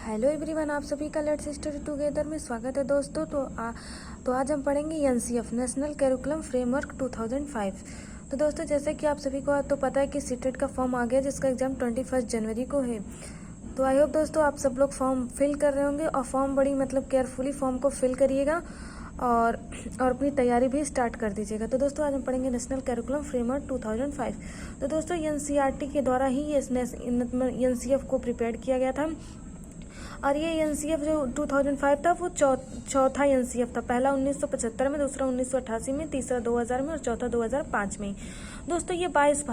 Hello everyone, आप सभी का लेट्स स्टडी टुगेदर में स्वागत है दोस्तों। तो आज हम पढ़ेंगे एनसीएफ नेशनल करिकुलम फ्रेमवर्क 2005। तो दोस्तों, जैसे कि आप सभी को तो पता है कि सीटेट का फॉर्म आ गया जिसका एग्जाम 21 जनवरी को है। तो आई होप दोस्तों आप सब लोग फॉर्म फिल कर रहे होंगे और फॉर्म बड़ी केयरफुली फॉर्म को फिल करिएगा और अपनी तैयारी भी स्टार्ट कर दीजिएगा। तो दोस्तों आज हम पढ़ेंगे नेशनल करिकुलम फ्रेमवर्क 2005। तो दोस्तों एनसीईआरटी के द्वारा ही एनसीएफ को प्रिपेयर किया गया था और ये एनसीएफ जो 2005 था वो चौथा एनसीएफ था। पहला 1975 में, दूसरा 1988 में, तीसरा 2000 में और चौथा 2005 में। दोस्तों ये 22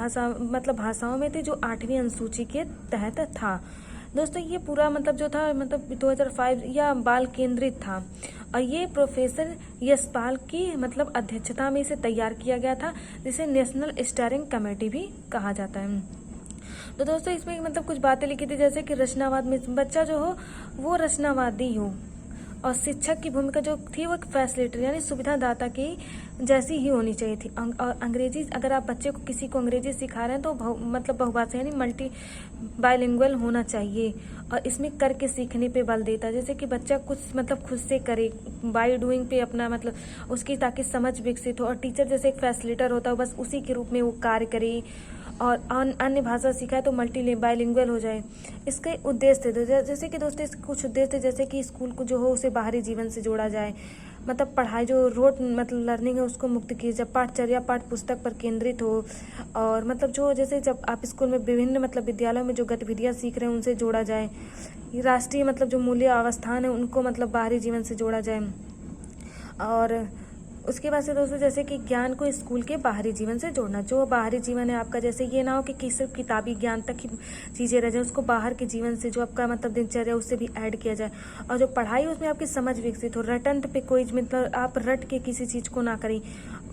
भाषाओं में थी जो 8वीं अनुसूची के तहत था। दोस्तों ये पूरा जो था 2005 या बाल केंद्रित था और ये प्रोफेसर यशपाल की अध्यक्षता में इसे तैयार किया गया था, जिसे नेशनल स्टीयरिंग कमेटी भी कहा जाता है। तो दोस्तों इसमें कुछ बातें लिखी थी, जैसे कि रचनावाद में बच्चा जो हो वो रचनावादी हो और शिक्षक की भूमिका जो थी वो फैसिलिटेटर यानी सुविधादाता की जैसी ही होनी चाहिए थी। और अंग्रेजी, अगर आप बच्चे को किसी को अंग्रेजी सिखा रहे हैं तो बहुभाषा यानी मल्टी बाइलिंगुअल होना चाहिए। और इसमें करके सीखने पे बल देता है, जैसे कि बच्चा कुछ खुद से करे, बाय डूइंग पे अपना उसकी ताकि समझ विकसित हो। और टीचर जैसे एक फैसिलिटेटर होता है, बस उसी के रूप में वो कार्य करे और अन्य भाषा सिखाए तो मल्टी बाइलिंगुअल हो जाए। इसके उद्देश्य थे जैसे कि दोस्तों इसके कुछ उद्देश्य थे, जैसे कि स्कूल को जो हो उसे बाहरी जीवन से जोड़ा जाए, पढ़ाई जो रोड लर्निंग है उसको मुक्त की जाए, पाठचर्या पाठ पुस्तक पर केंद्रित हो। और जो जैसे जब आप स्कूल में विभिन्न विद्यालयों में जो गतिविधियाँ सीख रहे हैं उनसे जोड़ा जाए। राष्ट्रीय जो मूल्य अवस्थान है उनको बाहरी जीवन से जोड़ा जाए। और उसके बाद से दोस्तों जैसे कि ज्ञान को स्कूल के बाहरी जीवन से जोड़ना, जो बाहरी जीवन है आपका, जैसे ये ना हो कि सिर्फ किताबी ज्ञान तक ही चीज़ें रह जाए, उसको बाहर के जीवन से जो आपका दिनचर्या उससे भी ऐड किया जाए। और जो पढ़ाई उसमें आपकी समझ विकसित हो, रटन पे कोई आप रट के किसी चीज़ को ना करें।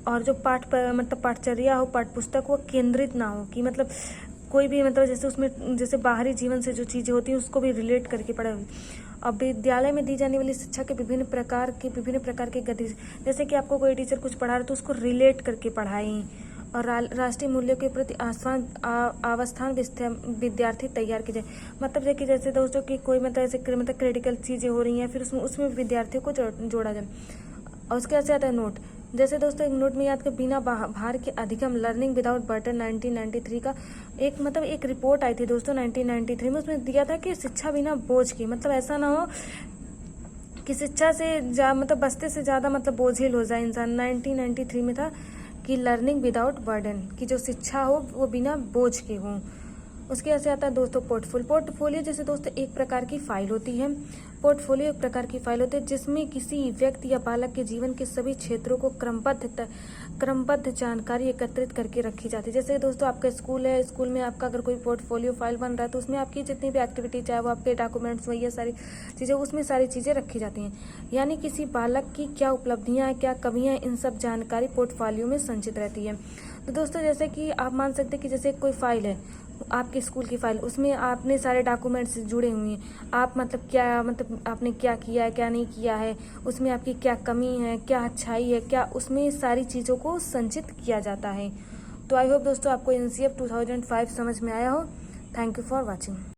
और जो पाठचर्या हो, पाठ पुस्तक वो केंद्रित ना हो कि कोई भी जैसे उसमें जैसे बाहरी जीवन से जो चीज़ें होती हैं उसको भी रिलेट करके पढ़े। अब विद्यालय में दी जाने वाली शिक्षा के विभिन्न प्रकार के गतिविधि, जैसे कि आपको कोई टीचर कुछ पढ़ा रहा है तो उसको रिलेट करके पढ़ाएं। और राष्ट्रीय मूल्यों के प्रति आवस्थान विद्यार्थी तैयार की जाए। देखिए जैसे दोस्तों कि कोई ऐसे क्रिटिकल चीज़ें हो रही हैं, फिर उसमें विद्यार्थियों को जोड़ा जाए। और उसके बाद से आता है नोट। जैसे दोस्तों एक नोट में याद कर, बिना भार के अधिगम लर्निंग विदाउट बर्डन 1993 का एक रिपोर्ट आई थी दोस्तों 1993 में। उसमें दिया था कि शिक्षा बिना बोझ की, ऐसा ना हो कि शिक्षा से बस्ते से ज़्यादा बोझिल हो जाए इंसान। 1993 में था कि लर्निंग विदाउट बर्डन, की जो शिक्षा हो वो बिना बोझ के हो। उसके ऐसे आता है दोस्तों पोर्टफोलियो। जैसे दोस्तों एक प्रकार की फाइल होती है, पोर्टफोलियो एक प्रकार की फाइल होती है जिसमें किसी व्यक्ति या बालक के जीवन के सभी क्षेत्रों को क्रमबद्ध जानकारी एकत्रित करके रखी जाती है। जैसे दोस्तों आपका स्कूल है, स्कूल में आपका अगर कोई पोर्टफोलियो फाइल बन रहा है तो उसमें आपकी जितनी भी एक्टिविटी, चाहे वो आपके डॉक्यूमेंट्स हो, ये सारी चीज़ें, उसमें सारी चीज़ें रखी जाती हैं। यानी किसी बालक की क्या उपलब्धियाँ हैं, क्या कमियाँ हैं, इन सब जानकारी पोर्टफोलियो में संचित रहती है। तो दोस्तों जैसे कि आप मान सकते हैं कि जैसे कोई फाइल है आपके स्कूल की फाइल, उसमें आपने सारे डॉक्यूमेंट्स जुड़े हुए हैं। आप क्या आपने क्या किया है, क्या नहीं किया है, उसमें आपकी क्या कमी है, क्या अच्छाई है, क्या उसमें सारी चीज़ों को संचित किया जाता है। तो आई होप दोस्तों आपको एनसीएफ 2005 समझ में आया हो। Thank you for watching.